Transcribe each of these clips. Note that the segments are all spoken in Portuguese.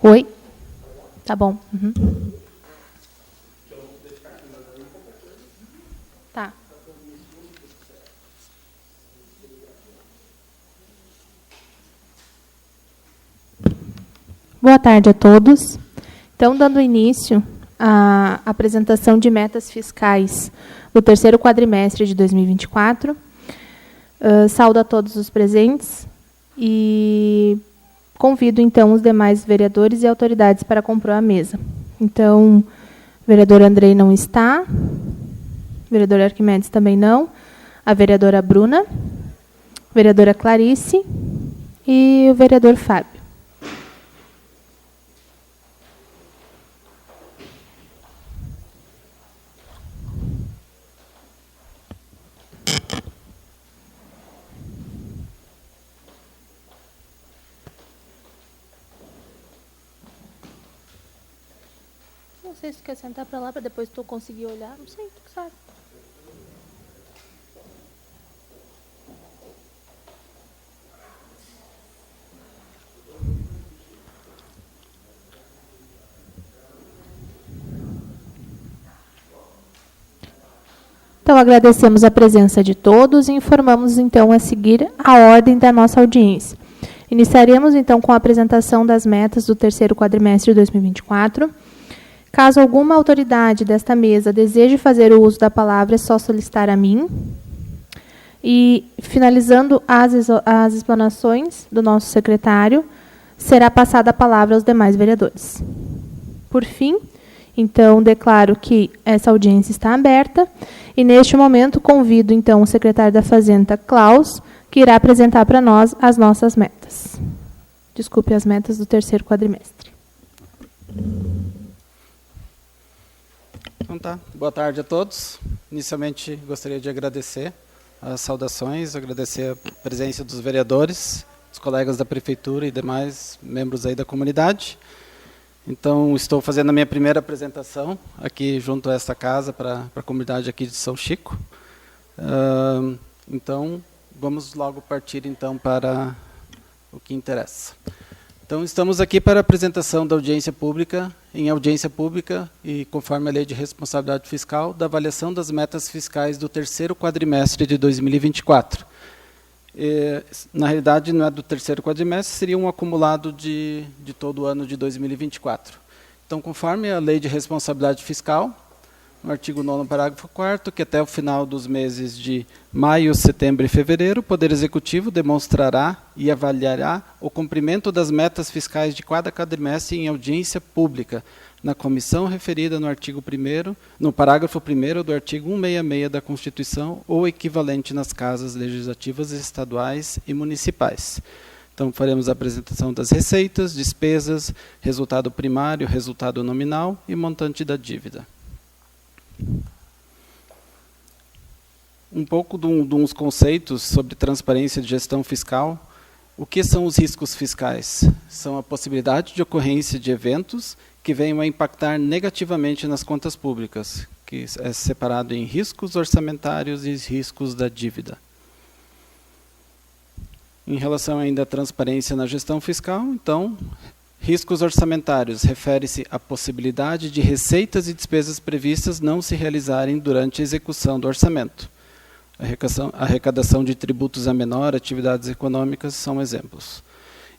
Oi? Tá bom. Uhum. Tá. Boa tarde a todos. Então, dando início à apresentação de metas fiscais do terceiro quadrimestre de 2024, saúdo a todos os presentes e convido, então, os demais vereadores e autoridades para compor a mesa. Então, o vereador Andrei não está, o vereador Arquimedes também não, a vereadora Bruna, a vereadora Clarice e o vereador Fábio. Não sei se tu quer sentar para lá para depois tu conseguir olhar. Não sei, tu que sabe. Então, agradecemos a presença de todos e informamos, então, a seguir a ordem da nossa audiência. Iniciaremos, então, com a apresentação das metas do terceiro quadrimestre de 2024. Caso alguma autoridade desta mesa deseje fazer o uso da palavra, é só solicitar a mim. E, finalizando as explanações do nosso secretário, será passada a palavra aos demais vereadores. Por fim, então, declaro que essa audiência está aberta e, neste momento, convido, então, o secretário da Fazenda, Klaus, que irá apresentar para nós as nossas metas. Desculpe, as metas do terceiro quadrimestre. Então tá. Boa tarde a todos. Inicialmente, gostaria de agradecer as saudações, agradecer a presença dos vereadores, dos colegas da Prefeitura e demais membros aí da comunidade. Então, estou fazendo a minha primeira apresentação aqui junto a esta casa para a comunidade aqui de São Chico. Então, vamos logo partir então para o que interessa. Então, estamos aqui para a apresentação da audiência pública, em audiência pública e conforme a Lei de Responsabilidade Fiscal, da avaliação das metas fiscais do terceiro quadrimestre de 2024. Na realidade, não é do terceiro quadrimestre, seria um acumulado de todo o ano de 2024. Então, conforme a Lei de Responsabilidade Fiscal, no artigo 9º, parágrafo 4º, que até o final dos meses de maio, setembro e fevereiro, o Poder Executivo demonstrará e avaliará o cumprimento das metas fiscais de cada quadrimestre em audiência pública, na comissão referida no artigo 1º, no parágrafo 1º do artigo 166 da Constituição, ou equivalente nas casas legislativas estaduais e municipais. Então, faremos a apresentação das receitas, despesas, resultado primário, resultado nominal e montante da dívida. Um pouco de uns conceitos sobre transparência de gestão fiscal. O que são os riscos fiscais? São a possibilidade de ocorrência de eventos que venham a impactar negativamente nas contas públicas, que é separado em riscos orçamentários e riscos da dívida. Em relação ainda à transparência na gestão fiscal, então, riscos orçamentários refere-se à possibilidade de receitas e despesas previstas não se realizarem durante a execução do orçamento. A arrecadação de tributos a menor, atividades econômicas são exemplos.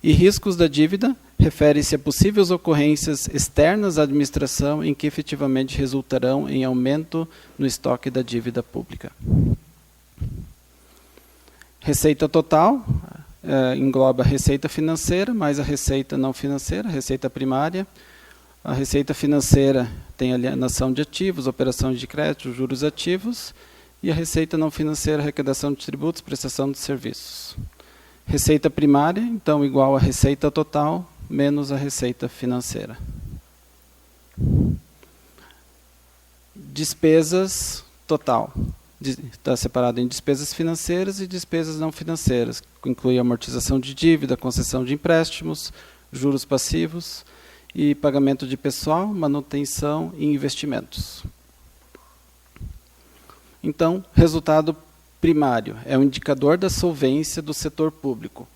E riscos da dívida refere-se a possíveis ocorrências externas à administração em que efetivamente resultarão em aumento no estoque da dívida pública. Receita total engloba a receita financeira, mais a receita não financeira, a receita primária. A receita financeira tem alienação de ativos, operações de crédito, juros ativos. E a receita não financeira, arrecadação de tributos, prestação de serviços. Receita primária, então, igual a receita total, menos a receita financeira. Despesas total. Está separado em despesas financeiras e despesas não financeiras, que inclui amortização de dívida, concessão de empréstimos, juros passivos e pagamento de pessoal, manutenção e investimentos. Então, resultado primário é um indicador da solvência do setor público.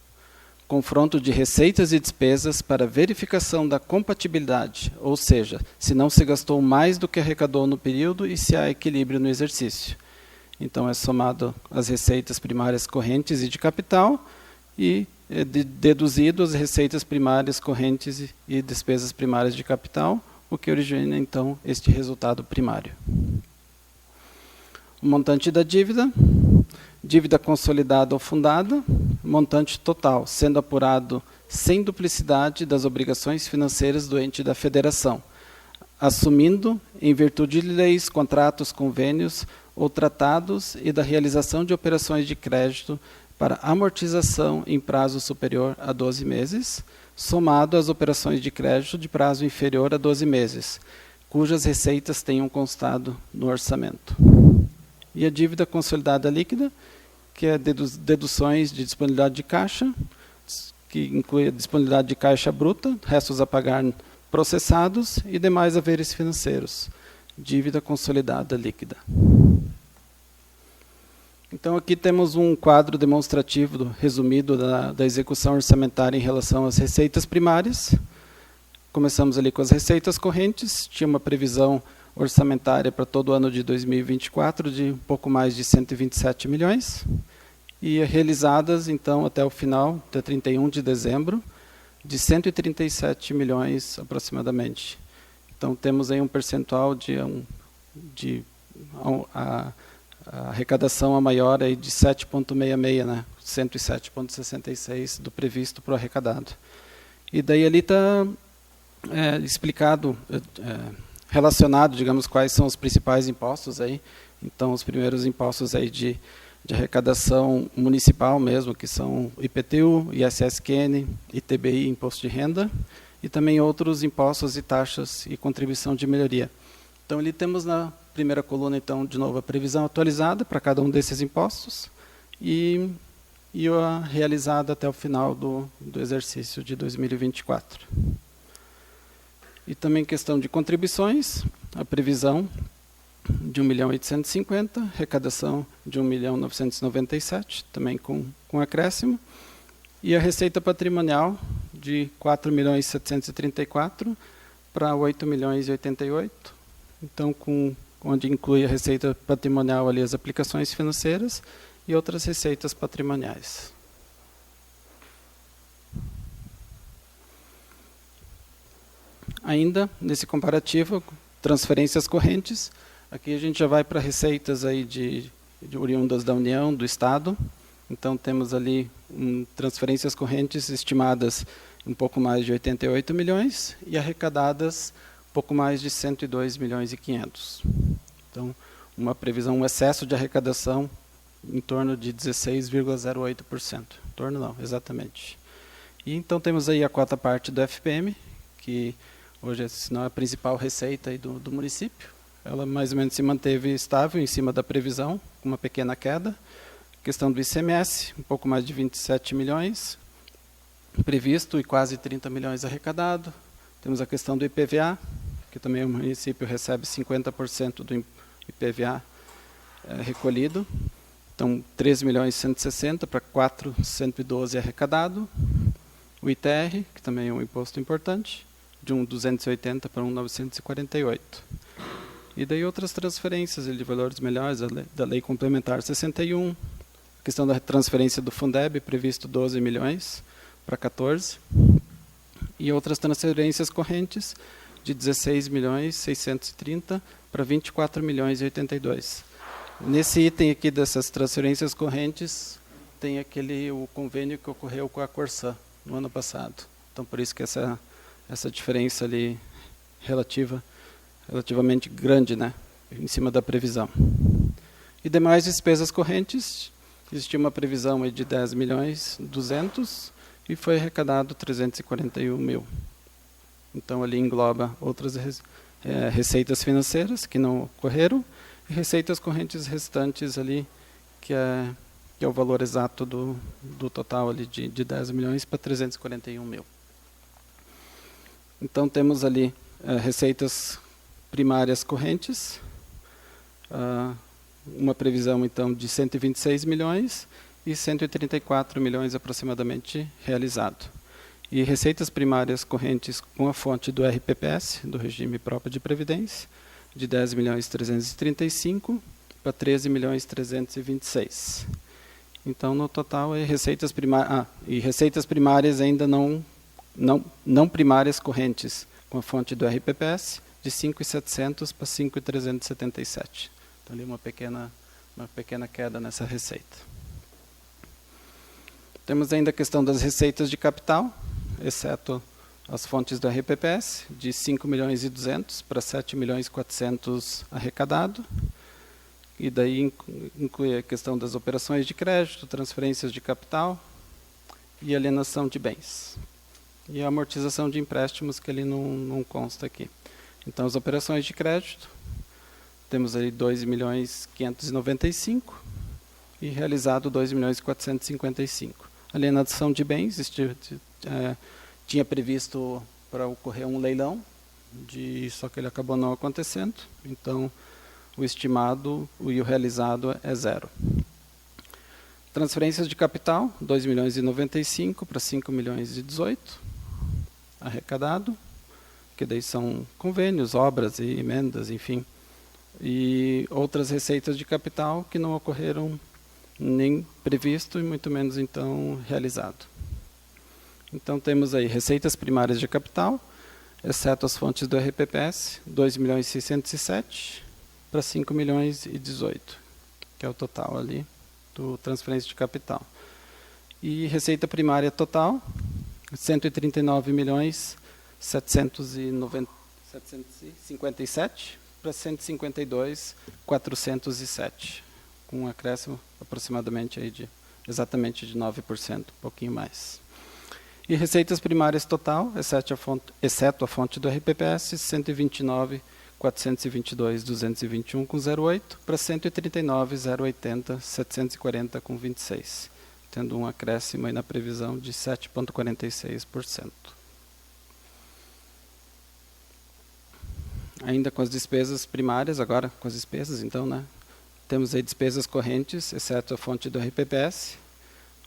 confronto de receitas e despesas para verificação da compatibilidade, ou seja, se não se gastou mais do que arrecadou no período e se há equilíbrio no exercício. Então, é somado as receitas primárias correntes e de capital e deduzido as receitas primárias correntes e despesas primárias de capital, o que origina, então, este resultado primário. O montante da dívida, dívida consolidada ou fundada, montante total, sendo apurado sem duplicidade das obrigações financeiras do ente da federação, assumindo, em virtude de leis, contratos, convênios ou tratados e da realização de operações de crédito para amortização em prazo superior a 12 meses, somado às operações de crédito de prazo inferior a 12 meses, cujas receitas tenham constado no orçamento. E a dívida consolidada líquida, que é deduções de disponibilidade de caixa, que inclui a disponibilidade de caixa bruta, restos a pagar processados e demais haveres financeiros. Dívida consolidada líquida. Então, aqui temos um quadro demonstrativo resumido da execução orçamentária em relação às receitas primárias. Começamos ali com as receitas correntes, tinha uma previsão orçamentária para todo o ano de 2024 de um pouco mais de 127 milhões, e realizadas, então, até o final, até 31 de dezembro, de 137 milhões aproximadamente. Então, temos aí um percentual a arrecadação a maior aí de 7,66, né? 107,66 do previsto para o arrecadado. E daí ali está explicado, relacionado, digamos, quais são os principais impostos aí. Então, os primeiros impostos aí de arrecadação municipal mesmo, que são IPTU, ISS-QN, ITBI, Imposto de Renda, e também outros impostos e taxas e contribuição de melhoria. Então, ali temos na primeira coluna, então, de novo, a previsão atualizada para cada um desses impostos e a realizada até o final do exercício de 2024. E também questão de contribuições, a previsão de 1.850.000, arrecadação de 1.997.000, também com acréscimo, e a receita patrimonial de 4.734.000 para 8.088.000, então onde inclui a receita patrimonial ali as aplicações financeiras e outras receitas patrimoniais. Ainda nesse comparativo, transferências correntes, aqui a gente já vai para receitas aí de oriundas da União, do Estado. Então temos ali transferências correntes estimadas um pouco mais de 88 milhões e arrecadadas pouco mais de 102 milhões e 500. Então, uma previsão, um excesso de arrecadação em torno de 16,08%. Em torno não, exatamente. E então temos aí a quarta parte do FPM, que hoje se não é a principal receita aí do município. Ela mais ou menos se manteve estável em cima da previsão, com uma pequena queda. A questão do ICMS, um pouco mais de 27 milhões previsto e quase 30 milhões arrecadado. Temos a questão do IPVA, que também o município recebe 50% do IPVA recolhido. Então, 3.160.000 para 4.112 arrecadado. O ITR, que também é um imposto importante, de 280 para 948. E daí outras transferências de valores melhores, da Lei Complementar 61, a questão da transferência do Fundeb, previsto 12 milhões para 14, e outras transferências correntes de 16.630.000 para 24.082. Nesse item aqui dessas transferências correntes, tem o convênio que ocorreu com a Corsã no ano passado. Então, por isso que essa diferença ali relativamente grande, né, em cima da previsão. E demais despesas correntes, existia uma previsão aí de 10.200.000 e foi arrecadado 341.000. Então, ali engloba outras receitas financeiras que não ocorreram e receitas correntes restantes ali, que é o valor exato do total ali de 10 milhões para 341.000. Então, temos ali receitas primárias correntes, uma previsão, então, de 126 milhões e 134 milhões aproximadamente realizado. E receitas primárias correntes com a fonte do RPPS, do regime próprio de previdência, de 10 milhões 335 para 13 milhões 326. Então, no total, receitas primárias ainda não primárias correntes com a fonte do RPPS, de 5.700 para 5.377. Então, ali uma pequena queda nessa receita. Temos ainda a questão das receitas de capital, exceto as fontes do RPPS, de 5 milhões e 200 para 7 milhões e 400 arrecadado. E daí inclui a questão das operações de crédito, transferências de capital e alienação de bens. E a amortização de empréstimos, que ele não consta aqui. Então, as operações de crédito, temos aí 2 milhões 595 e realizado 2 milhões 455. Alienação de bens, tinha previsto para ocorrer um leilão, só que ele acabou não acontecendo. Então, o estimado e o realizado é 0. Transferências de capital, 2 milhões e 95 para 5 milhões e 18, arrecadado, que daí são convênios, obras e emendas, enfim. E outras receitas de capital que não ocorreram nem previsto e muito menos, então, realizado. Então, temos aí receitas primárias de capital, exceto as fontes do RPPS, 2 milhões e 607 para 5 milhões e 18, que é o total ali do transferência de capital. E receita primária total, 139 milhões 757 para 152 407, com um acréscimo aproximadamente aí exatamente de 9%, um pouquinho mais. E receitas primárias total, exceto a fonte do RPPS, 129 422 221 com 0,8 para 139 080 740 com 26, tendo um acréscimo aí na previsão de 7,46%. Ainda com as despesas primárias, agora com as despesas, então, né? Temos aí despesas correntes, exceto a fonte do RPPS,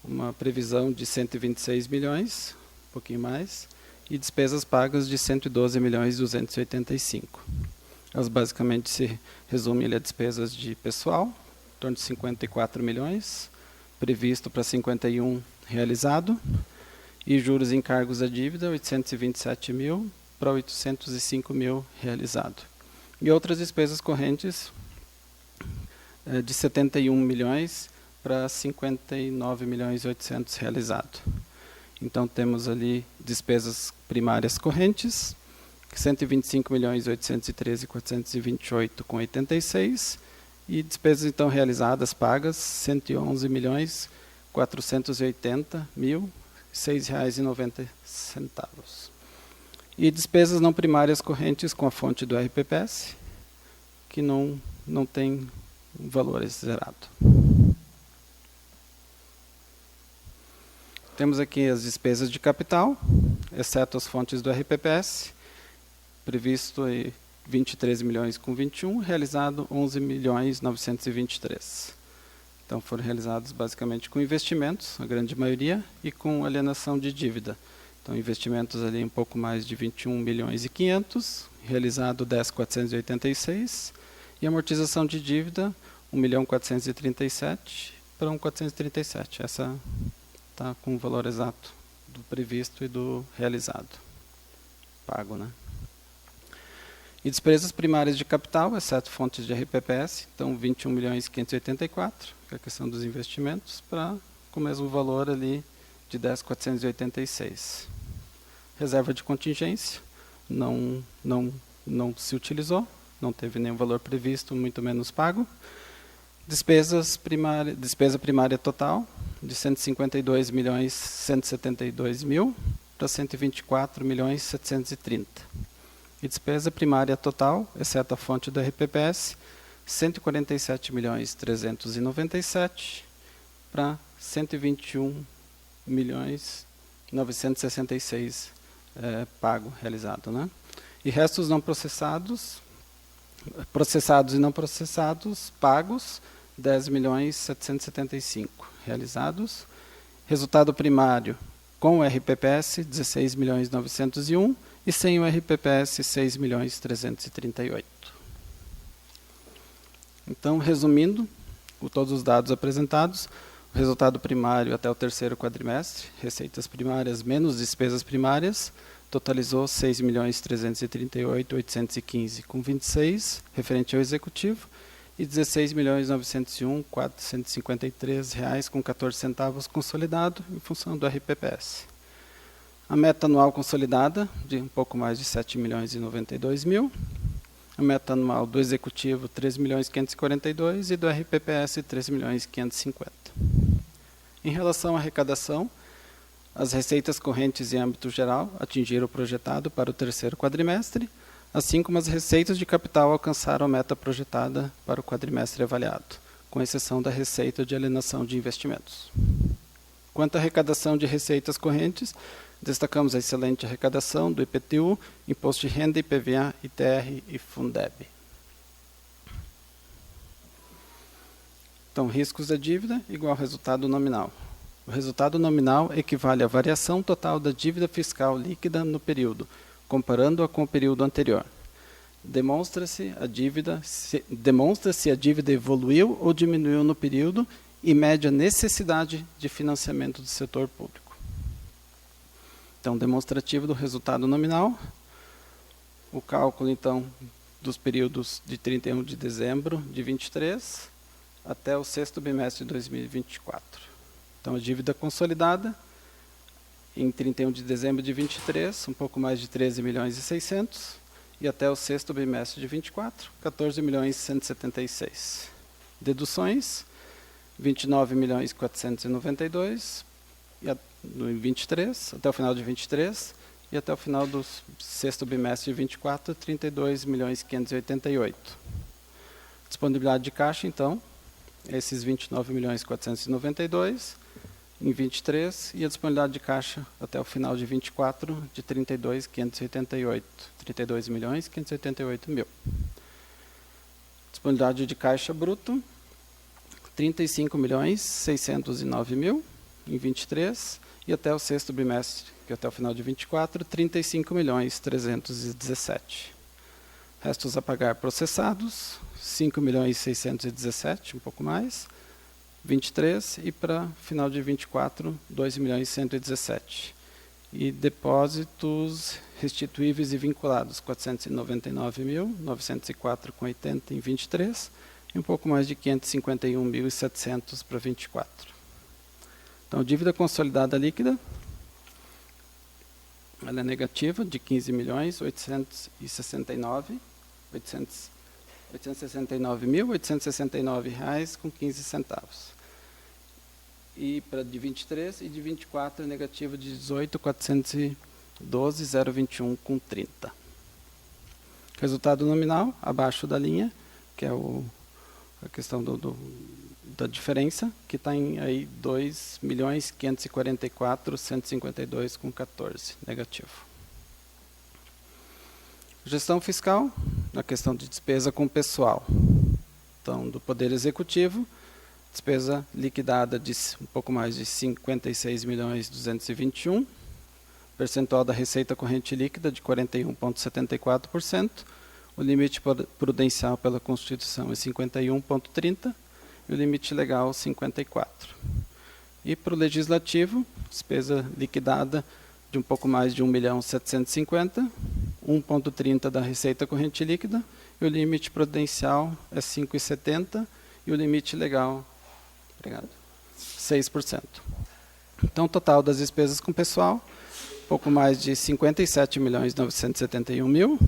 uma previsão de 126 milhões, um pouquinho mais, e despesas pagas de 112 milhões 285. Elas basicamente se resumem a despesas de pessoal, em torno de 54 milhões, previsto para 51 realizado, e juros e encargos da dívida, 827 mil para 805 mil realizado. E outras despesas correntes de 71 milhões para 59 milhões e 800 realizado. Então, temos ali despesas primárias correntes, 125 milhões 813 428 com 86, e despesas então realizadas pagas 111 milhões 480 mil R$6,90. E despesas não primárias correntes com a fonte do RPPS, que não tem valor zerado. Temos aqui as despesas de capital, exceto as fontes do RPPS, previsto 23 milhões com 21, realizado 11 milhões 923. Então, foram realizados basicamente com investimentos, a grande maioria, e com alienação de dívida. Então, investimentos ali um pouco mais de 21 milhões e 500, realizado 10.486, e amortização de dívida 1.437 para 1.437. Essa está com o valor exato do previsto e do realizado, pago, né? E despesas primárias de capital, exceto fontes de RPPS, então 21 milhões 584, que é a questão dos investimentos, com o mesmo valor ali de 10.486. Reserva de contingência, não se utilizou, não teve nenhum valor previsto, muito menos pago. Despesa primária total, de 152 milhões 172 mil para 124 milhões 730. E despesa primária total, exceto a fonte do RPPS, 147 milhões 397 para 121 milhões 966 pago, realizado, né? E restos não processados e não processados, pagos, 10 milhões 775 realizados. Resultado primário com o RPPS, 16.901.000 e sem o RPPS, 6.338.000. Então, resumindo, com todos os dados apresentados, o resultado primário até o terceiro quadrimestre, receitas primárias menos despesas primárias, totalizou 6.338.815,26, referente ao executivo, e R$ 16.901.453,14 consolidado, em função do RPPS. A meta anual consolidada, de um pouco mais de 7.092.000. A meta anual do executivo, 3.542.000, e do RPPS, 3.550.000. Em relação à arrecadação, as receitas correntes em âmbito geral atingiram o projetado para o terceiro quadrimestre, assim como as receitas de capital alcançaram a meta projetada para o quadrimestre avaliado, com exceção da receita de alienação de investimentos. Quanto à arrecadação de receitas correntes, destacamos a excelente arrecadação do IPTU, Imposto de Renda, IPVA, ITR e Fundeb. Então, riscos da dívida igual ao resultado nominal. O resultado nominal equivale à variação total da dívida fiscal líquida no período, comparando-a com o período anterior. Demonstra-se a dívida evoluiu ou diminuiu no período e mede a necessidade de financiamento do setor público. Então, demonstrativo do resultado nominal. O cálculo, então, dos períodos de 31 de dezembro de 23 até o sexto bimestre de 2024. Então, a dívida consolidada, em 31 de dezembro de 23, um pouco mais de 13.600.000, e até o sexto bimestre de 24, 14.176.000. Deduções, 29.492.000, em 23, até o final de 23, e até o final do sexto bimestre de 24, 32.588.000. Disponibilidade de caixa, então, esses 29.492.000 em 23, e a disponibilidade de caixa até o final de 24 de 32.588.000. Disponibilidade de caixa bruto, 35.609.000 em 23, e até o sexto bimestre, que é até o final de 24, 35.317.000. Restos a pagar processados, 5.617.000, um pouco mais, 23, e para final de 24, 2.117.000. E depósitos restituíveis e vinculados, 499.904,80 em 23, e um pouco mais de 551.700 para 24. Então, dívida consolidada líquida, ela é negativa, de 15.869.869 reais com 15 centavos. E para de 23 e de 24 é negativo de 18.412.021 com 30. Resultado nominal, abaixo da linha, que é a questão da diferença, que está em aí 2.544.152 com 14, negativo. Gestão fiscal, na questão de despesa com pessoal. Então, do Poder Executivo, despesa liquidada de um pouco mais de 56.221.000, percentual da receita corrente líquida de 41,74%, o limite prudencial pela Constituição é 51,30%, e o limite legal 54%. E para o Legislativo, despesa liquidada de um pouco mais de 1.750.000, 1,30% da receita corrente líquida, e o limite prudencial é 5,70%, e o limite legal, 6%. Então, o total das despesas com pessoal, pouco mais de 57.971.000,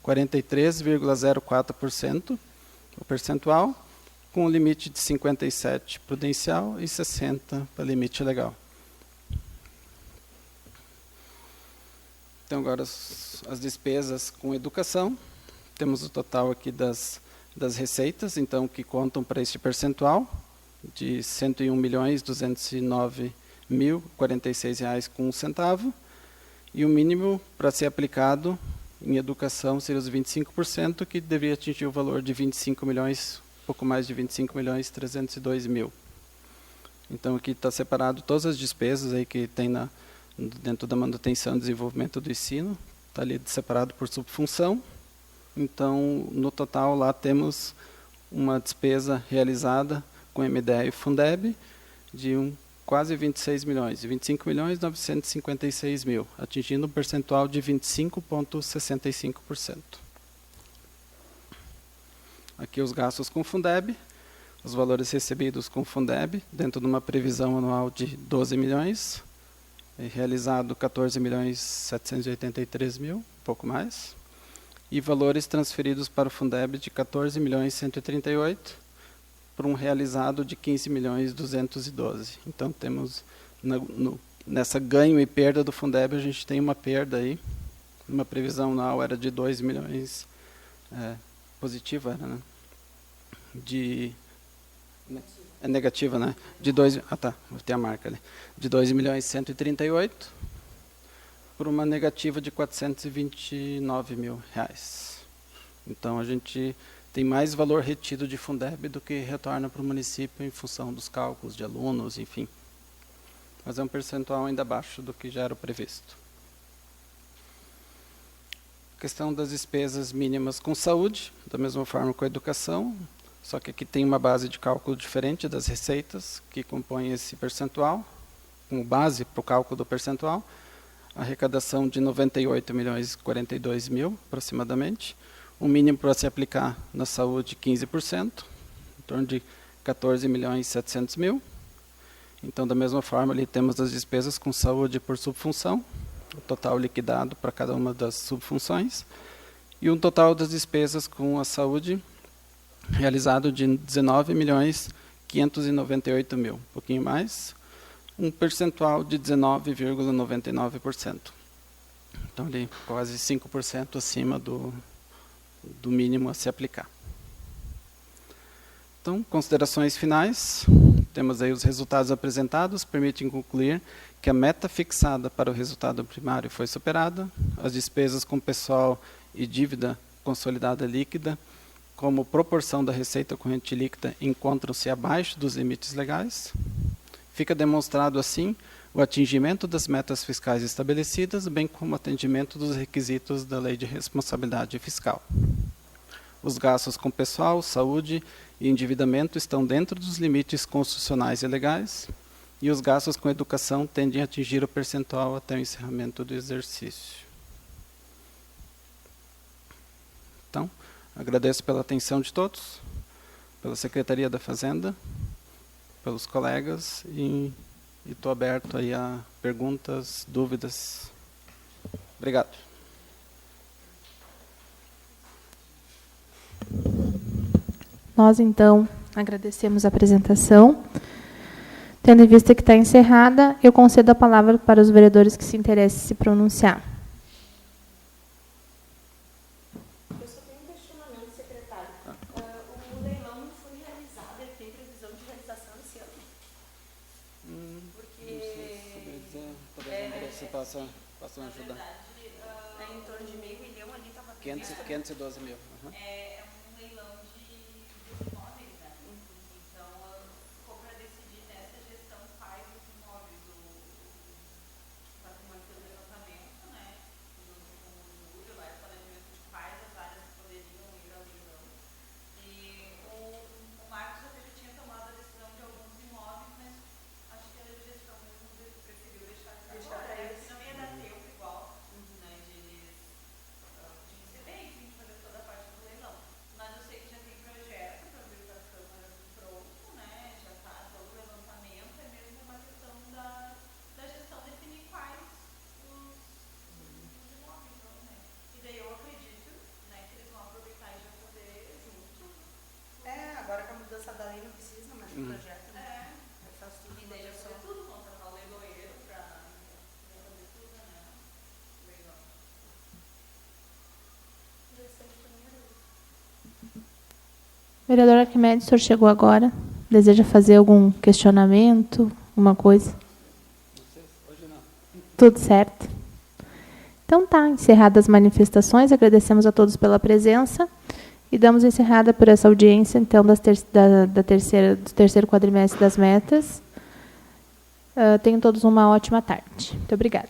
43,04% o percentual, com o limite de 57% prudencial e 60% para limite legal. Então, agora as despesas com educação. Temos o total aqui das receitas, então, que contam para este percentual, de R$ 101.209.046,01, e o mínimo para ser aplicado em educação seria os 25%, que deveria atingir o valor de 25 milhões, pouco mais de 25.302.000. Então, aqui está separado todas as despesas aí que tem dentro da manutenção e desenvolvimento do ensino, está ali separado por subfunção. Então, no total, lá temos uma despesa realizada com MDE e Fundeb de quase 26 milhões, 25.956.000, atingindo um percentual de 25,65%. Aqui os gastos com Fundeb, os valores recebidos com Fundeb, dentro de uma previsão anual de 12 milhões, realizado 14.783.000, um pouco mais, e valores transferidos para o Fundeb de 14.138.000, por um realizado de 15.212.000. Então, temos, nessa ganho e perda do Fundeb, a gente tem uma perda aí, uma previsão anual era de 2 milhões, positiva, né? É negativa, né? De 2, vou ter a marca ali. De 2.138.000 por uma negativa de 429.000 reais. Então, a gente tem mais valor retido de Fundeb do que retorna para o município em função dos cálculos de alunos, enfim. Mas é um percentual ainda abaixo do que já era previsto. Questão das despesas mínimas com saúde, da mesma forma com a educação, só que aqui tem uma base de cálculo diferente das receitas que compõem esse percentual, como base para o cálculo do percentual, arrecadação de 98.042.000 aproximadamente, um mínimo para se aplicar na saúde 15%, em torno de 14.700.000. Então, da mesma forma, ali temos as despesas com saúde por subfunção, o total liquidado para cada uma das subfunções, e um total das despesas com a saúde realizado de 19.598.000, um pouquinho mais, um percentual de 19,99%. Então, ali quase 5% acima do mínimo a se aplicar. Então, considerações finais. Temos aí os resultados apresentados, permitem concluir que a meta fixada para o resultado primário foi superada, as despesas com pessoal e dívida consolidada líquida, como proporção da receita corrente líquida, encontram-se abaixo dos limites legais. Fica demonstrado, assim, o atingimento das metas fiscais estabelecidas, bem como o atendimento dos requisitos da Lei de Responsabilidade Fiscal. Os gastos com pessoal, saúde e endividamento estão dentro dos limites constitucionais e legais, e os gastos com educação tendem a atingir o percentual até o encerramento do exercício. Então, agradeço pela atenção de todos, pela Secretaria da Fazenda, pelos colegas, e estou aberto aí a perguntas, dúvidas. Obrigado. Nós, então, agradecemos a apresentação. Tendo em vista que está encerrada, eu concedo a palavra para os vereadores que se interessem se pronunciar. Eu só tenho um questionamento, secretário. O leilão não foi realizado, ele tem previsão de realização esse ano? Porque... Você passa uma ajuda. Na verdade, em torno de R$500.000 ali estava... 512 mil. Uhum. É um leilão de imóveis, né? Então, ficou para decidir nessa gestão quais os imóveis, o patrimônio do levantamento, né? Junto com o Júlio, lá, o planejamento de quais as áreas poderiam ir ao leilão. E o Marcos até já tinha tomado a decisão de alguns imóveis, mas acho que a gestão mesmo preferiu deixar para eles. Não ia dar tempo igual, né, de receber, enfim, de fazer toda a parte do leilão. Mas eu sei que já tem projeto para vir para a Câmara pronto, né? Já está todo o levantamento, é mesmo uma questão da gestão definir quais os imóveis vão, né? E daí eu acredito, né, que eles vão aproveitar e já fazer junto. Agora com a mudança da lei não precisa mais do projeto, né? Faz tudo. E daí já fazer tudo, contratar o leiloeiro para fazer tudo, né? Legal. Vereador Arquimedes, o senhor chegou agora. Deseja fazer algum questionamento, alguma coisa? Hoje não. Tudo certo. Então tá, encerradas as manifestações, agradecemos a todos pela presença e damos encerrada por essa audiência, então, do terceiro quadrimestre das metas. Tenham todos uma ótima tarde. Muito obrigada.